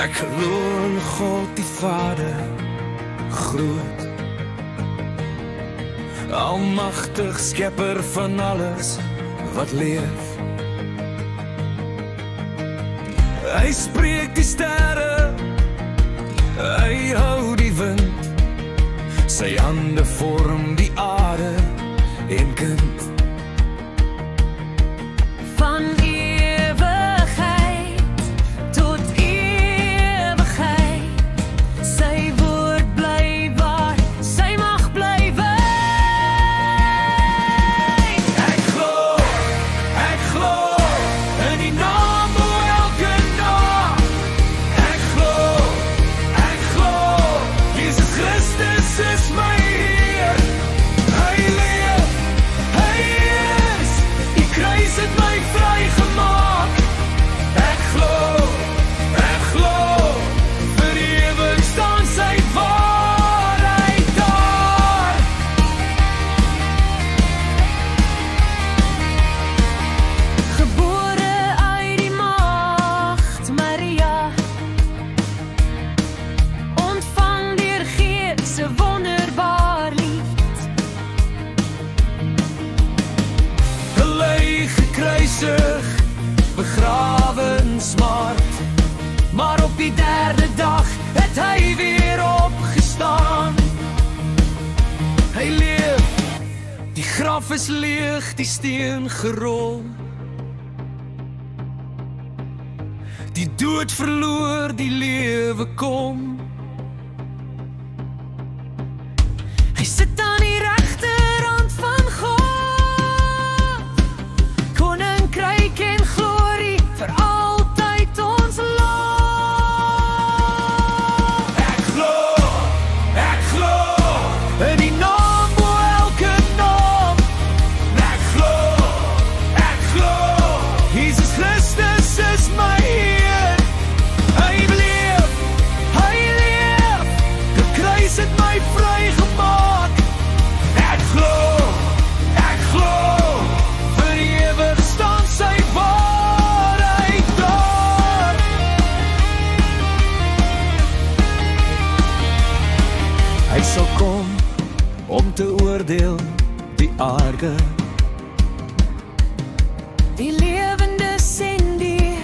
Ek glo in God die Vader, groot, almagtig skepper van alles wat leef. Hy spreek die sterre, hy hou die wind, sy hande vorm die aarde en kind. Van ewigheid tot ewigheid, sy woord bly waar, sy mag bly wyd. Ek glo in die naam bo elke naam. Ek glo, Jesus Christus is my Heer. Hy leef, hy is, die kruis het my vrygemaak. Ek glo, vir ewig staan sy waarheid daar. Gebore uit die maagd Maria, ontvang deur Gees se wonderbaar lied. Gelei, gekruisig, begrawe in smart, maar op die derde dag het hy weer opgestaan. Hy leef, die graf is leeg, die steen gerol, die dood verloor, die lewe kom. Hy sit aan die regterhand van God, koninkryk en glorie vir altyd ons lof. Ek glo in die naam bo elke naam. Ek glo, Jesus Christus is my Heer. Hy leef, die kruis het my vrygemaak. Ek glo, vir ewig staan sy waarheid daar. Hy sal kom om te oordeel die aarde. Die lewendes en die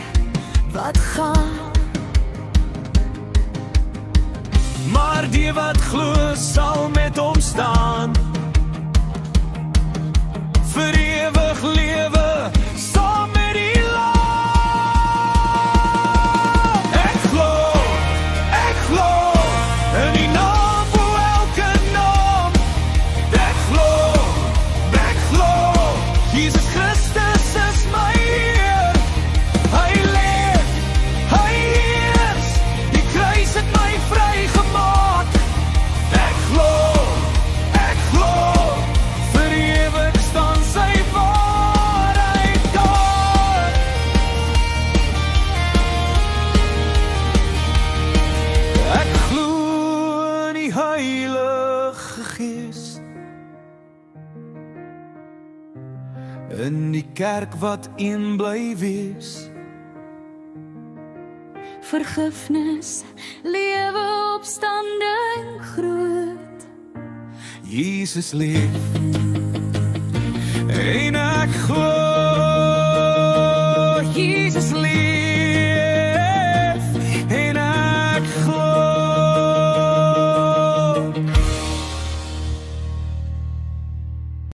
wat gaan, Maar die wat glo sal met hom staan. Vir ewig lewe saam met die Lam. Ek glo in die naam bo elke naam. Ek glo, Jesus Christus is my Heer. Hy leef, hy is, die kruis het my vrygemaak. Ek glo, vir ewig staan sy waarheid daar. Ek glo in die Heilige Gees, in die kerk wat een bly wees. vergifnis, lewe, opstanding groot. Jesus leef, en